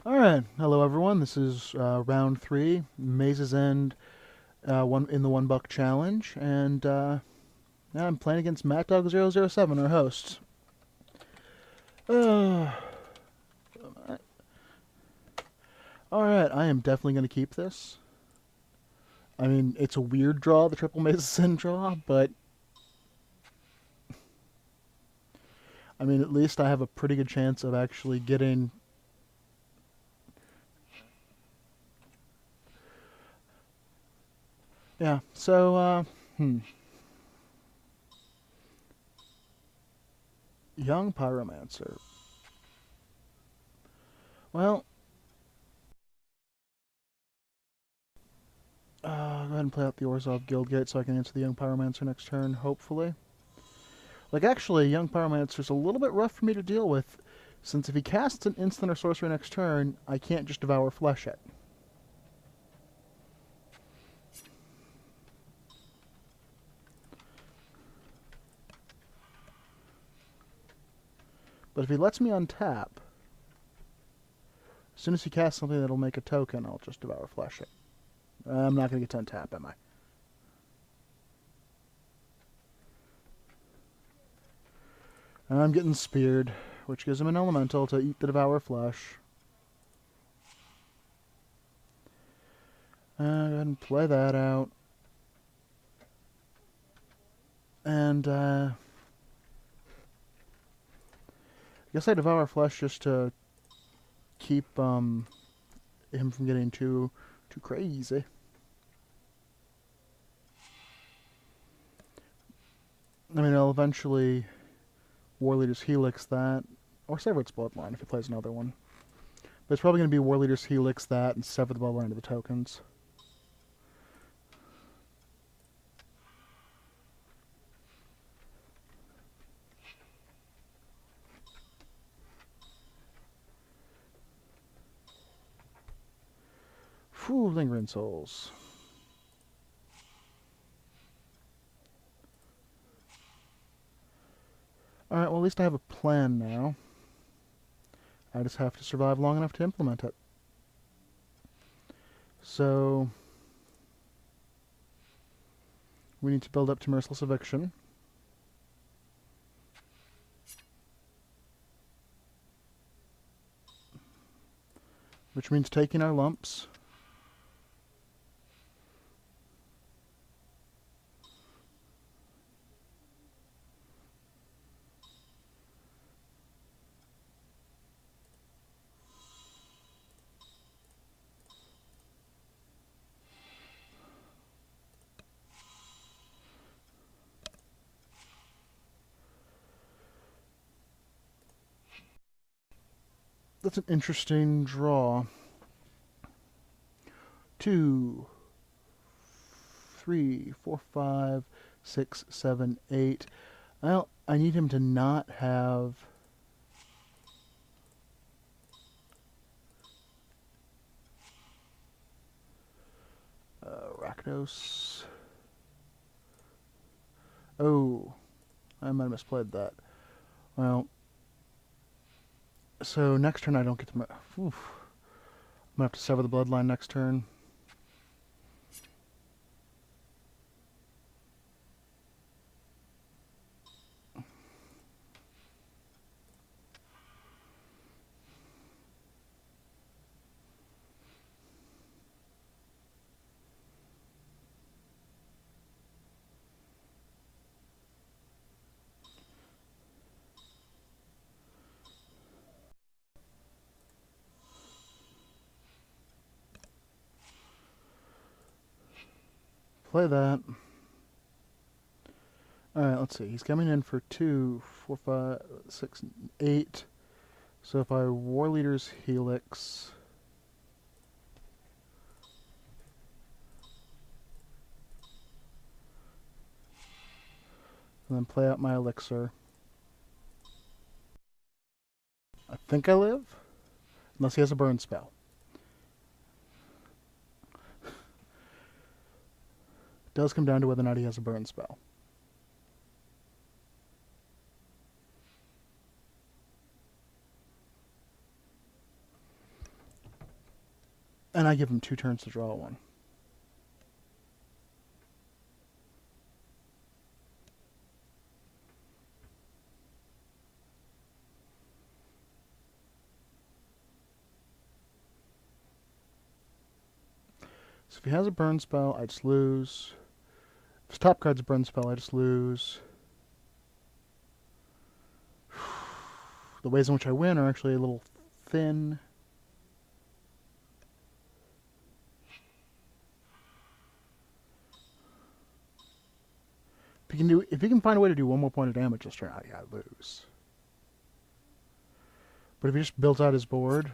Alright, hello everyone. This is round 3, Maze's End, one in the $1 challenge, and now I'm playing against MattDog007, our host. Uh, Alright, I am definitely going to keep this. I mean, it's a weird draw, the triple Maze's End draw, but I mean, at least I have a pretty good chance of actually getting... Yeah, so, Young Pyromancer. Well, go ahead and play out the Orzhov Guildgate so I can answer the Young Pyromancer next turn, hopefully. Like, actually, Young Pyromancer's a little bit rough for me to deal with, since if he casts an instant or sorcery next turn, I can't just Devour Flesh it. But if he lets me untap, as soon as he casts something that'll make a token, I'll just Devour Flesh it. I'm not going to get to untap, am I? And I'm getting Speared, which gives him an elemental to eat the Devour Flesh. Go ahead and play that out. And, I guess I Devour Flesh just to keep, him from getting too crazy. I mean, I'll eventually Warleader's Helix that, or Sever its Bloodline if he plays another one. But it's probably going to be Warleader's Helix that and Sever the Bloodline to the tokens. Whew, Lingering Souls. Alright, well at least I have a plan now. I just have to survive long enough to implement it. So, we need to build up to Merciless Eviction. Which means taking our lumps. That's an interesting draw. 2, 3, 4, 5, 6, 7, 8. Well, I need him to not have... Rakdos. Oh, I might have misplayed that. Well, so next turn I don't get to... Oof. I'm going to have to Sever the Bloodline next turn. Play that. Alright, let's see. He's coming in for 2, 4, 5, 6, 8. So if I Warleader's Helix... and then play out my Elixir. I think I live? Unless he has a burn spell. It does come down to whether or not he has a burn spell. And I give him 2 turns to draw one. So if he has a burn spell, I just lose. If his top card's a burn spell, I just lose. The ways in which I win are actually a little thin. If he can find a way to do 1 more point of damage this turn, I lose. But if he just builds out his board,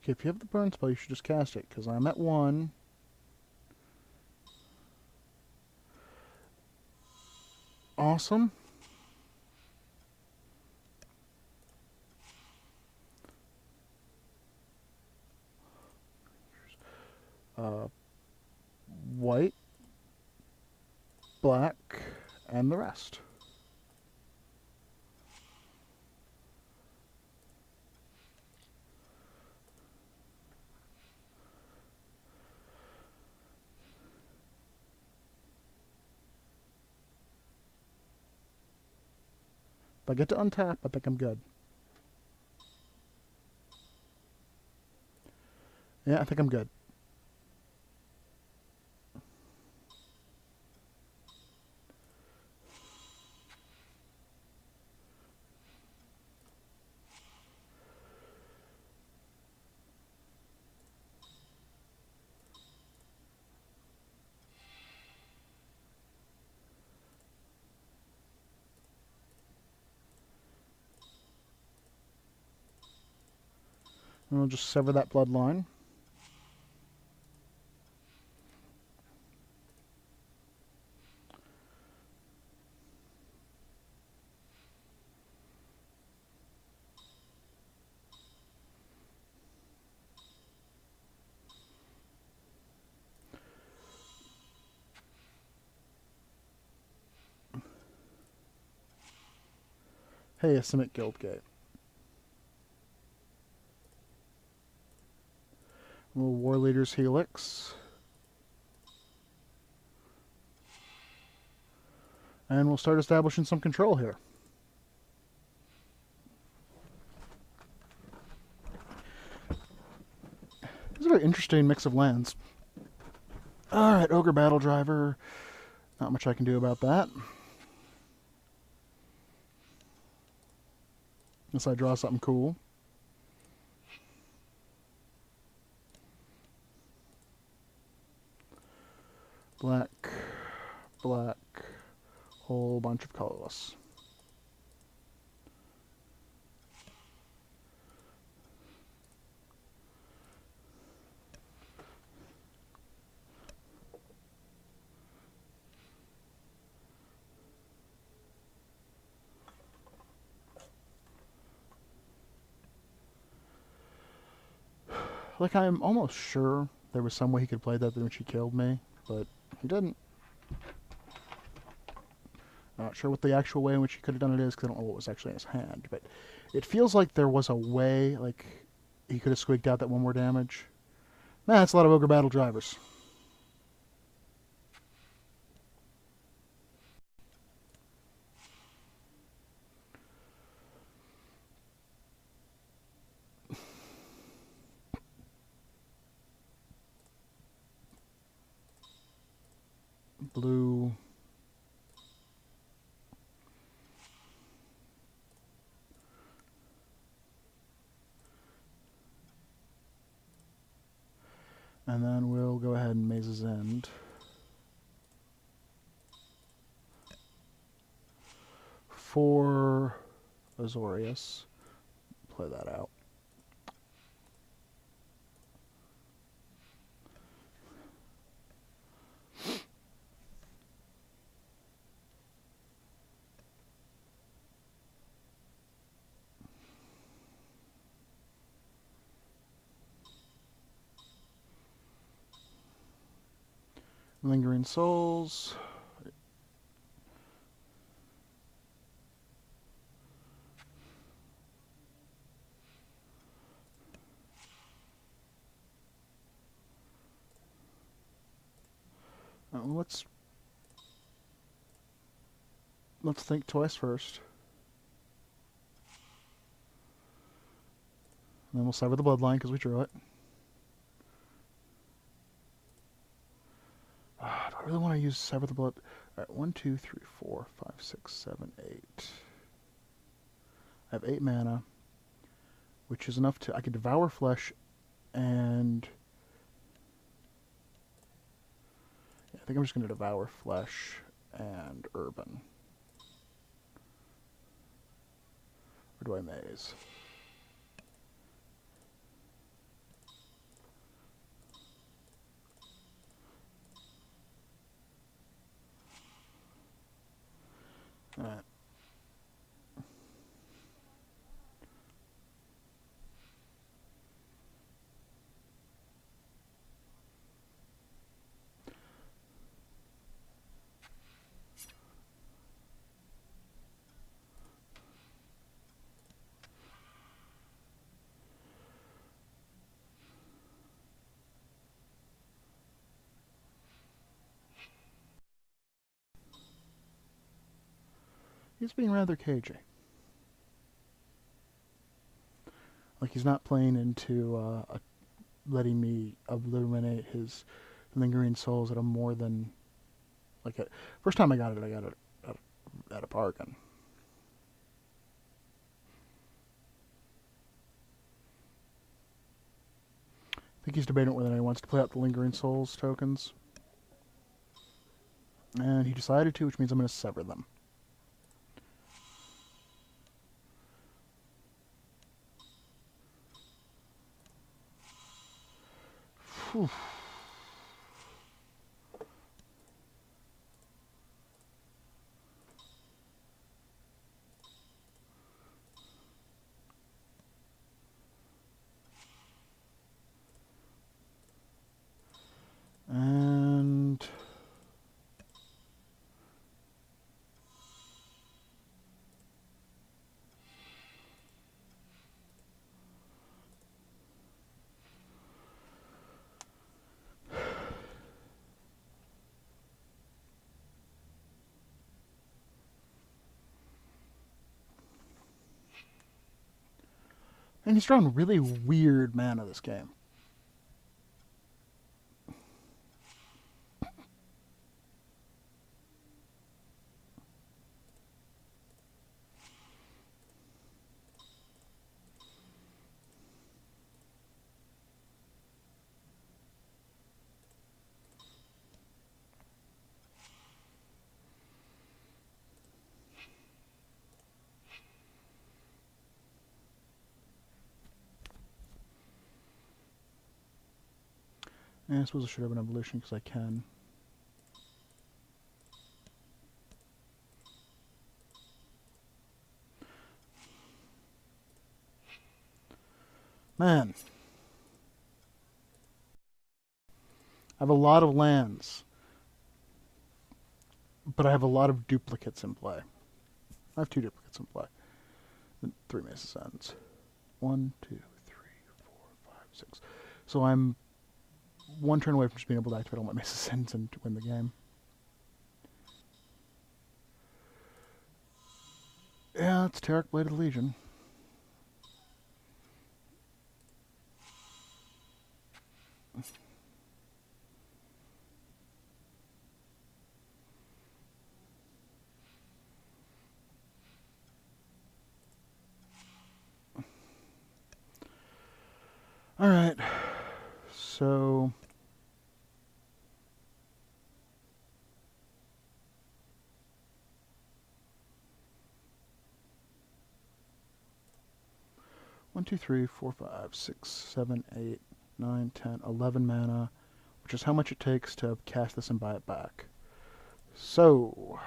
okay, if you have the burn spell, you should just cast it, because I'm at 1. Awesome. White, black, and the rest. If I get to untap, I think I'm good. Yeah, I think I'm good. And we'll just sever that bloodline. Hey, a Simic Guildgate. Little War Leader's Helix. And we'll start establishing some control here. This is a very interesting mix of lands. Alright, Ogre Battle Driver. Not much I can do about that. Unless I draw something cool. Black, black, whole bunch of colorless. Like, I'm almost sure there was some way he could play that when she killed me, but he didn't. I'm not sure what the actual way in which he could have done it is, because I don't know what was actually in his hand, but it feels like there was a way, like, he could have squeaked out that 1 more damage. Man, that's a lot of Ogre Battle Drivers. Blue. And then we'll go ahead and Maze's End. For Azorius. Play that out. Lingering Souls. Let's think twice first. And then we'll sever the bloodline because we drew it. Do I really want to use sever the blood? Alright, 1, 2, 3, 4, 5, 6, 7, 8. I have 8 mana, which is enough to... I could devour flesh and... Yeah, I think I'm just going to devour flesh and urban. Or do I maze? Alright. He's being rather cagey. Like he's not playing into letting me eliminate his lingering souls at a more than like a first time I got it at a bargain. I think he's debating whether he wants to play out the lingering souls tokens, and he decided to, which means I'm going to sever them. Whew. And he's drawn really weird mana this game. I suppose I should have an evolution because I can. Man. I have a lot of lands. But I have a lot of duplicates in play. I have 2 duplicates in play. 3 Mace's Ends. 1, 2, 3, 4, 5, 6. So I'm 1 turn away from just being able to activate all my Mace's Ends and to win the game. Yeah, it's Tarek Blade of the Legion. Alright, so... One, 2, 3, 4, 5, 6, 7, 8, 9, 10, 11 mana, which is how much it takes to cast this and buy it back. So...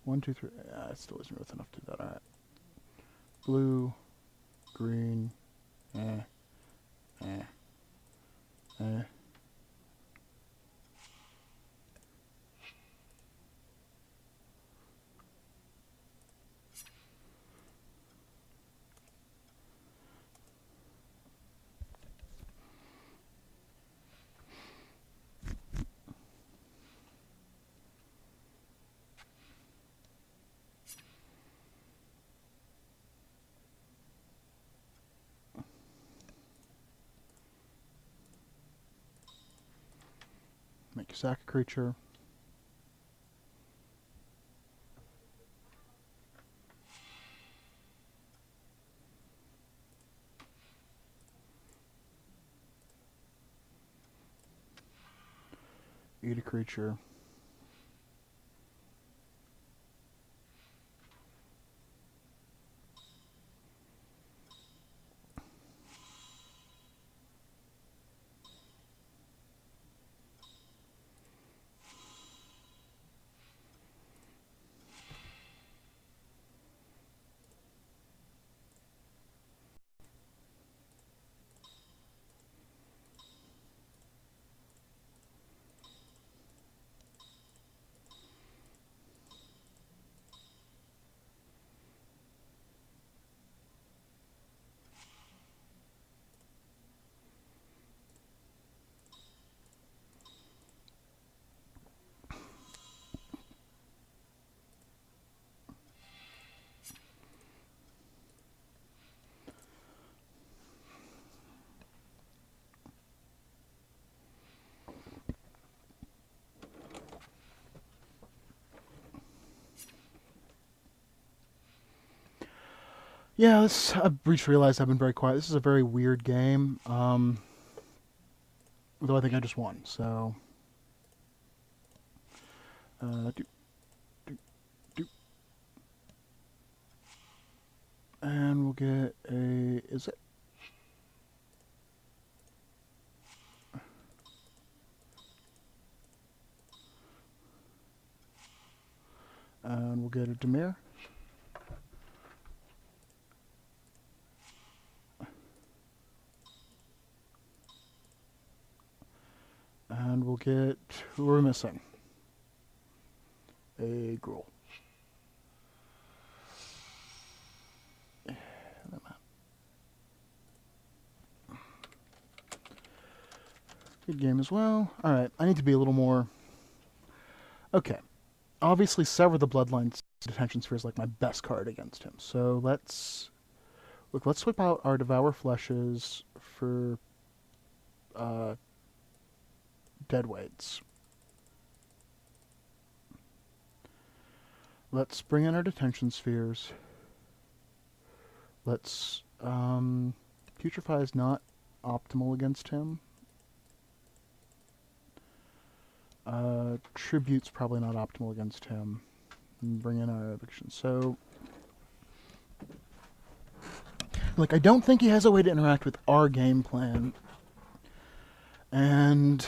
1, 2, 3. It still isn't worth enough to do that. Alright. Blue, green, eh, eh, eh. Make you sack a creature. Eat a creature. Yeah, I just realized I've been very quiet. This is a very weird game. Though I think I just won, so... do, do, do. And we'll get a... Is it? And we'll get a Demir. And we'll get... Who are we missing? A Gruul. Good game as well. Alright, I need to be a little more... Okay. Obviously, Sever the Bloodline Detention Sphere is like my best card against him. So let's... Look, let's swap out our Devour Fleshes for... Deadweights. Let's bring in our Detention Spheres. Let's... Putrefy is not optimal against him. Tribute's probably not optimal against him. And bring in our Eviction. So... Like, I don't think he has a way to interact with our game plan. And...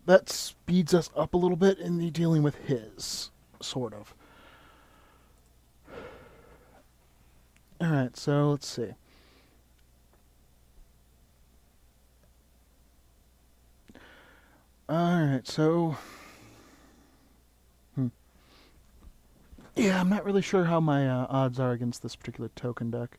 that speeds us up a little bit in the dealing with his, sort of. Alright, so let's see. Alright, so... Yeah, I'm not really sure how my odds are against this particular token deck.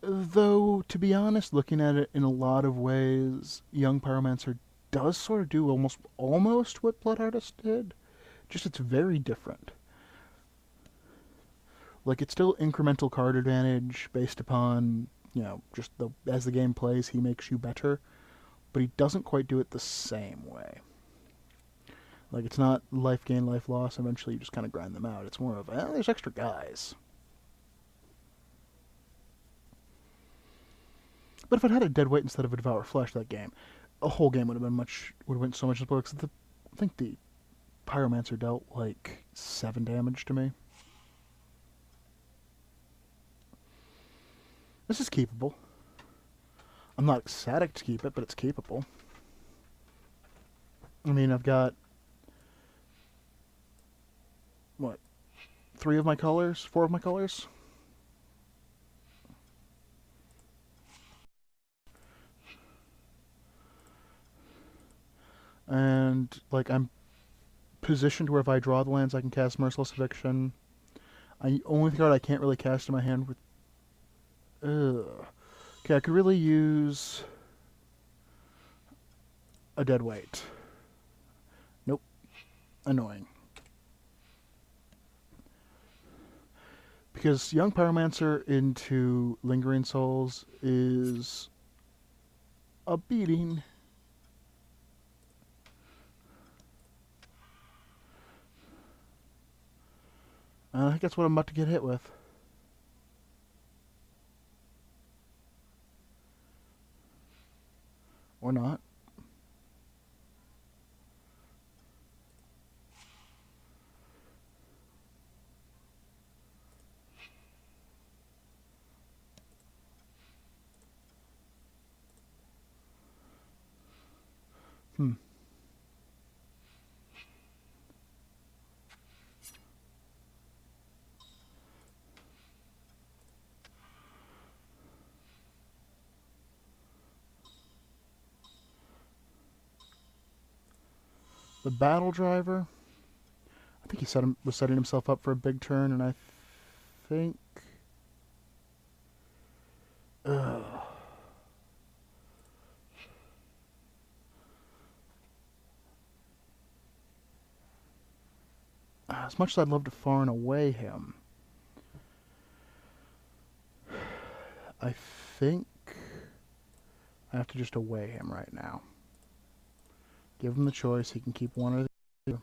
Though, to be honest, looking at it in a lot of ways, Young Pyromancer does sort of do almost what Blood Artist did. Just it's very different. Like, it's still incremental card advantage based upon, you know, just as the game plays, he makes you better. But he doesn't quite do it the same way. Like, it's not life gain, life loss. Eventually, you just kind of grind them out. It's more of, there's extra guys. But if I'd had a Deadweight instead of a Devour Flesh that game, the whole game would have went so much simpler. Because I think the Pyromancer dealt, like, 7 damage to me. This is keepable. I'm not ecstatic to keep it, but it's keepable. I mean, I've got, what, 3 of my colors? 4 of my colors? And, like, I'm positioned where if I draw the lands, I can cast Merciless Eviction. Only card I can't really cast in my hand with... Ugh. Okay, I could really use a dead weight. Nope. Annoying. Because Young Pyromancer into Lingering Souls is a beating. I think that's what I'm about to get hit with. Or not. Hmm. The Battle Driver. I think he was setting himself up for a big turn, and I think... Ugh. As much as I'd love to far and away him, I think I have to just away him right now. Give him the choice. He can keep one or the other.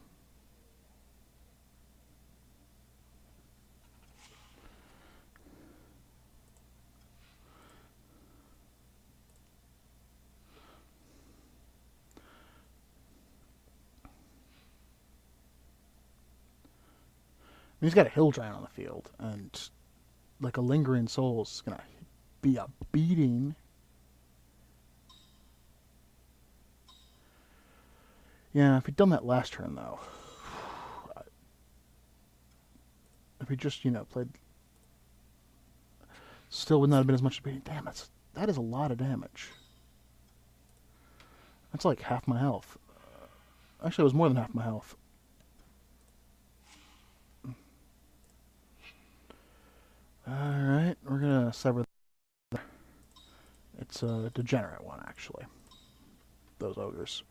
He's got a Hill Giant on the field, and like a Lingering Souls is gonna be a beating. Yeah, if he'd done that last turn though, if he just played, still would not have been as much as beating. Damn, that is a lot of damage. That's like half my health. Actually, it was more than half my health. Alright, we're gonna sever. It's a degenerate one, actually. Those ogres.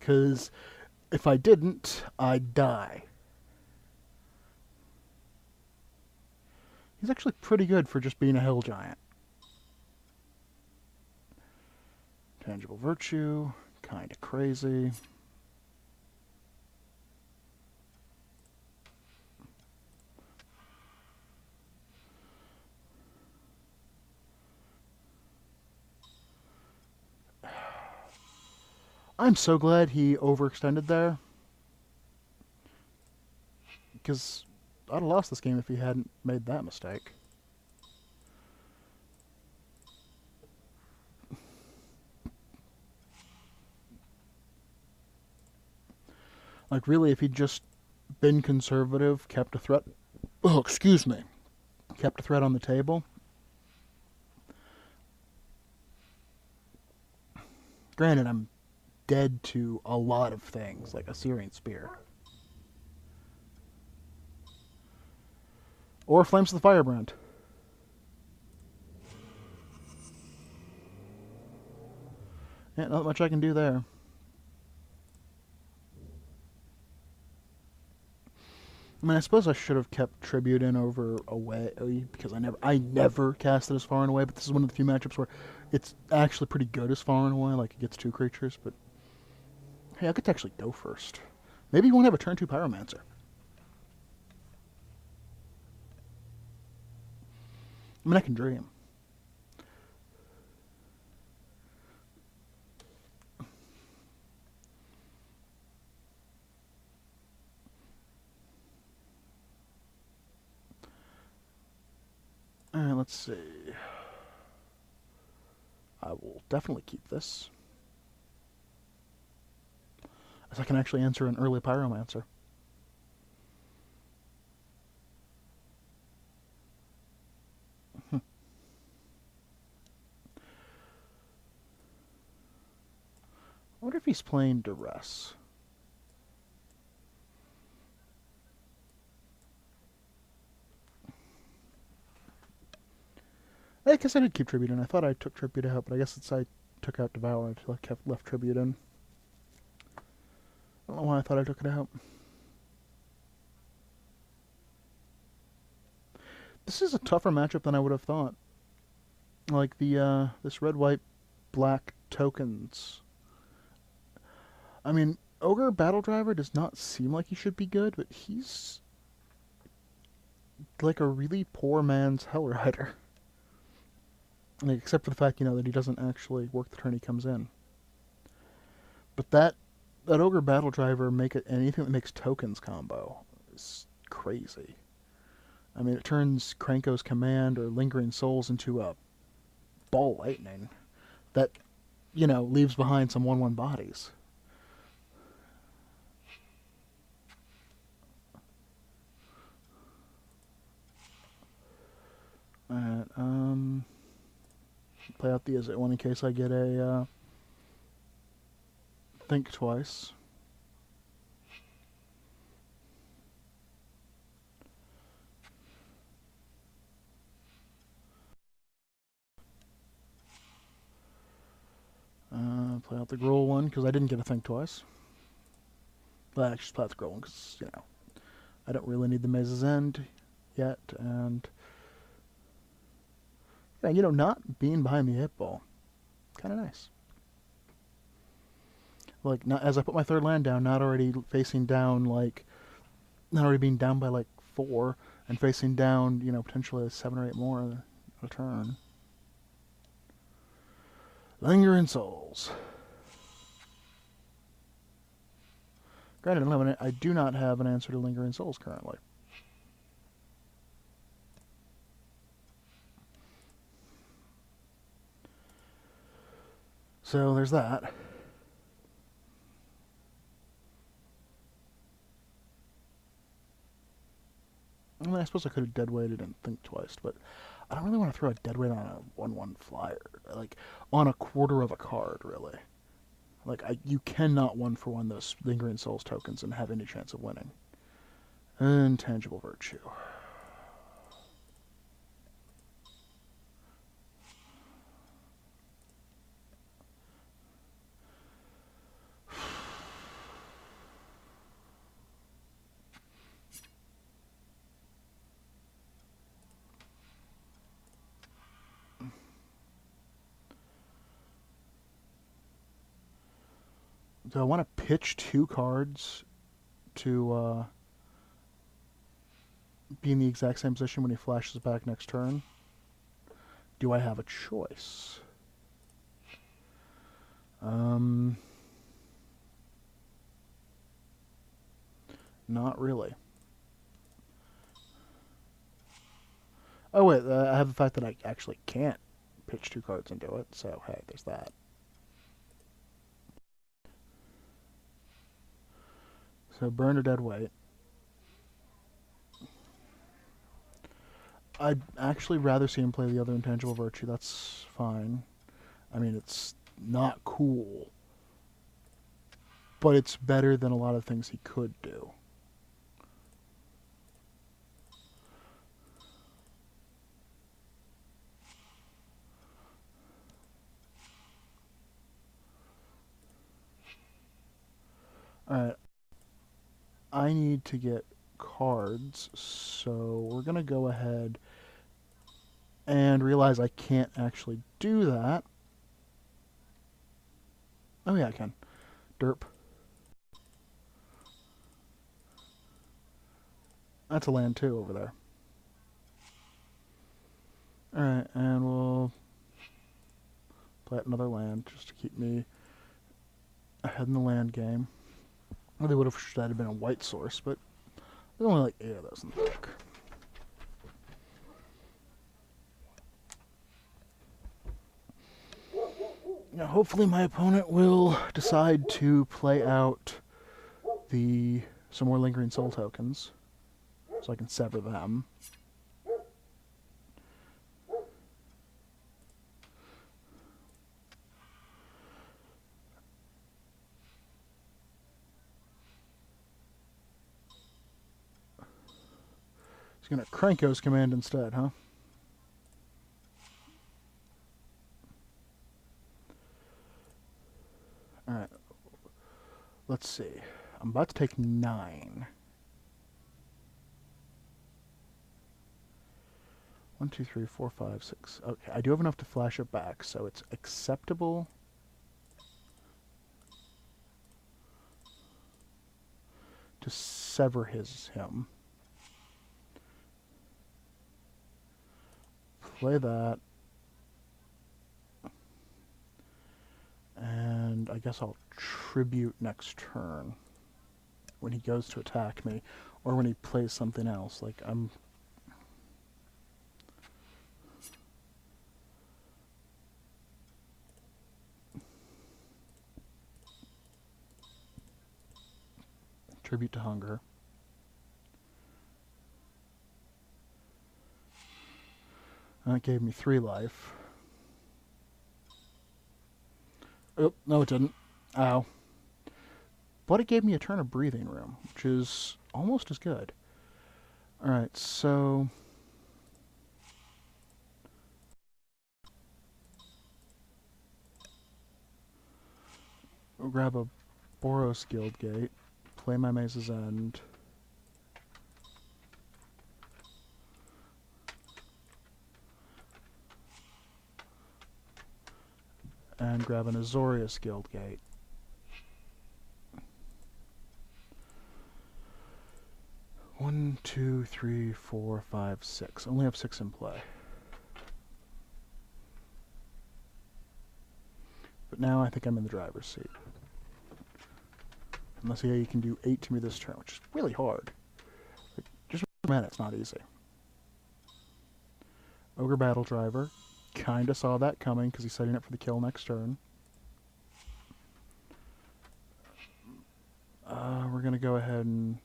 Because if I didn't, I'd die. He's actually pretty good for just being a hill giant. Tangible Virtue, kinda crazy. I'm so glad he overextended there. Because I'd have lost this game if he hadn't made that mistake. Like, really, if he'd just been conservative, kept a threat... Oh, excuse me. Kept a threat on the table. Granted, I'm dead to a lot of things, like a Syrian Spear. Or Flames of the Firebrand. Yeah, not much I can do there. I mean, I suppose I should have kept Tribute in over away, because I never cast it as far and away, but this is one of the few matchups where it's actually pretty good as far and away, like it gets 2 creatures, but hey, I could actually go first. Maybe you won't have a turn 2 Pyromancer. I mean, I can dream. Alright, let's see. I will definitely keep this, as I can actually answer an early Pyromancer. I wonder if he's playing Duress. I guess I did keep Tribute in. I thought I took Tribute out, but I guess it's I took out Devour. I kept left Tribute in. I don't know why I thought I took it out. This is a tougher matchup than I would have thought. Like the this red, white, black tokens. I mean, Ogre Battle Driver does not seem like he should be good, but he's like a really poor man's Hell Rider. Like, except for the fact, that he doesn't actually work the turn he comes in. But that Ogre Battle Driver, anything that makes tokens combo is crazy. I mean, it turns Kranko's Command or Lingering Souls into a Ball Lightning that, leaves behind some 1/1 bodies. Alright, play out the Is It one in case I get a Think Twice. Play out the Gruul one because I didn't get a Think Twice. Well, I just play out the Gruul one because, I don't really need the Maze's End yet, and yeah, not being behind the 8-ball, kind of nice. Like, not as I put my third land down, not already facing down not already being down by 4, and facing down, potentially 7 or 8 more a turn. Lingering Souls. Granted, I do not have an answer to Lingering Souls currently. So there's that. I mean, I suppose I could have deadweighted and Think Twice, but I don't really want to throw a deadweight on a 1/1 flyer. Like, on a quarter of a card, really. Like, you cannot 1-for-1 those Lingering Souls tokens and have any chance of winning. Intangible Virtue. Do I want to pitch 2 cards to be in the exact same position when he flashes back next turn? Do I have a choice? Not really. Oh wait, I have the fact that I actually can't pitch 2 cards into it, so hey, there's that. So burn or deadweight. I'd actually rather see him play the other Intangible Virtue. That's fine. I mean, it's not cool, but it's better than a lot of things he could do. Alright. I need to get cards, so we're going to go ahead and realize I can't actually do that. Oh yeah, I can. Derp. That's a land too over there. Alright, and we'll play another land just to keep me ahead in the land game. I really would have wished that had been a white source, but there's only 8 of those in the deck. Now, hopefully my opponent will decide to play out some more Lingering Soul tokens, so I can sever them. He's going to Krenko's command instead, huh? Alright. Let's see. I'm about to take 9. 1, 2, 3, 4, 5, 6. Okay, I do have enough to flash it back, so it's acceptable to sever him. Play that. And I guess I'll tribute next turn when he goes to attack me, or when he plays something else. Like, I'm... Tribute to hunger. That gave me 3 life. Oh, no it didn't. Ow. But it gave me a turn of breathing room, which is almost as good. Alright, so... we'll grab a Boros Guild Gate, play my Maze's End. And grab an Azorius Guild Gate. One, 2, 3, 4, 5, 6. I only have 6 in play. But now I think I'm in the driver's seat. Unless you can do 8 to me this turn, which is really hard. Like, just a minute, it's not easy. Ogre Battle Driver. Kinda saw that coming because he's setting up for the kill next turn. We're gonna go ahead and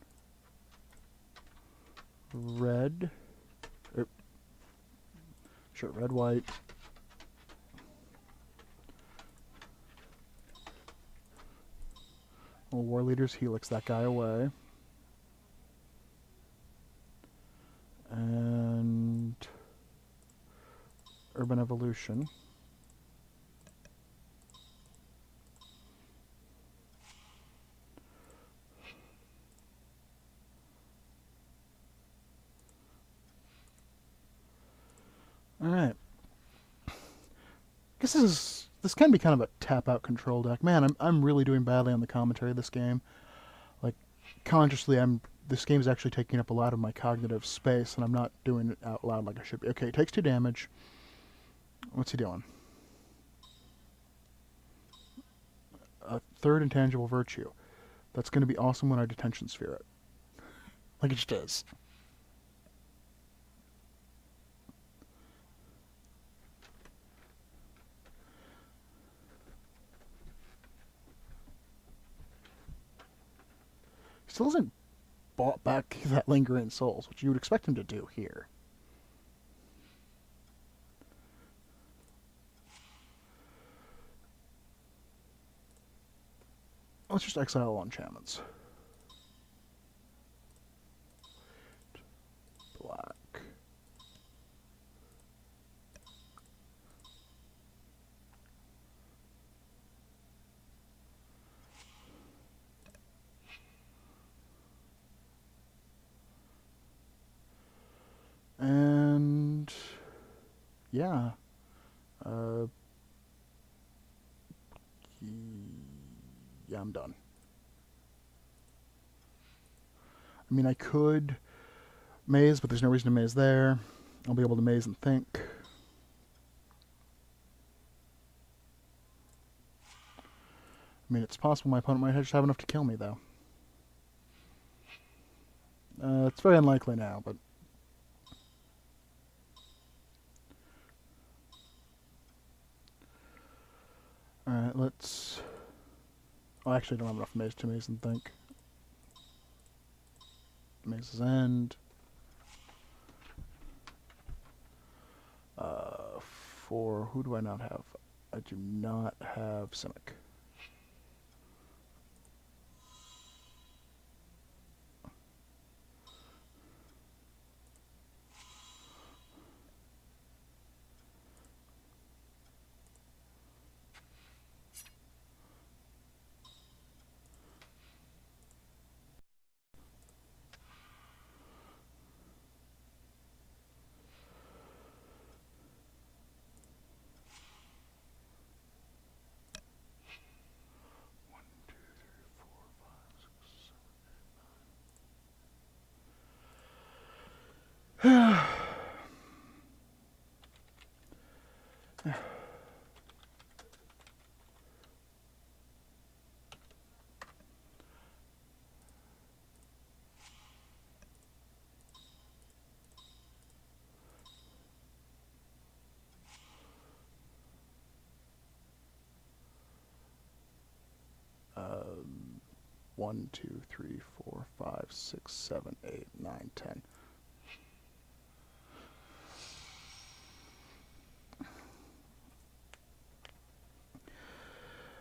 red. Sure, red, white. Well, War Leader's Helix that guy away. And Urban Evolution. Alright. I guess this can be kind of a tap-out control deck. Man, I'm really doing badly on the commentary of this game. Like, consciously, this game is actually taking up a lot of my cognitive space, and I'm not doing it out loud like I should be. Okay, it takes 2 damage. What's he doing? A 3rd Intangible Virtue. That's going to be awesome when I Detention Sphere it. Like it just is. Still hasn't bought back that Lingering Souls, which you would expect him to do here. Let's just exile all enchantments. Black. And yeah. Yeah, I'm done. I mean, I could maze, but there's no reason to maze there. I'll be able to maze and think. I mean, it's possible my opponent might just have enough to kill me, though. It's very unlikely now, but... let's... Oh, I actually don't have enough maze to maze and think. Maze's End. For who do I not have? I do not have Simic. One, two, three, 4, 5, 6, 7, 8, 9, 10.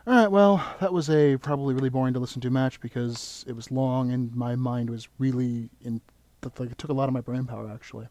Alright, well, that was a probably really boring to listen to match because it was long and my mind was really in... Like, it took a lot of my brain power, actually.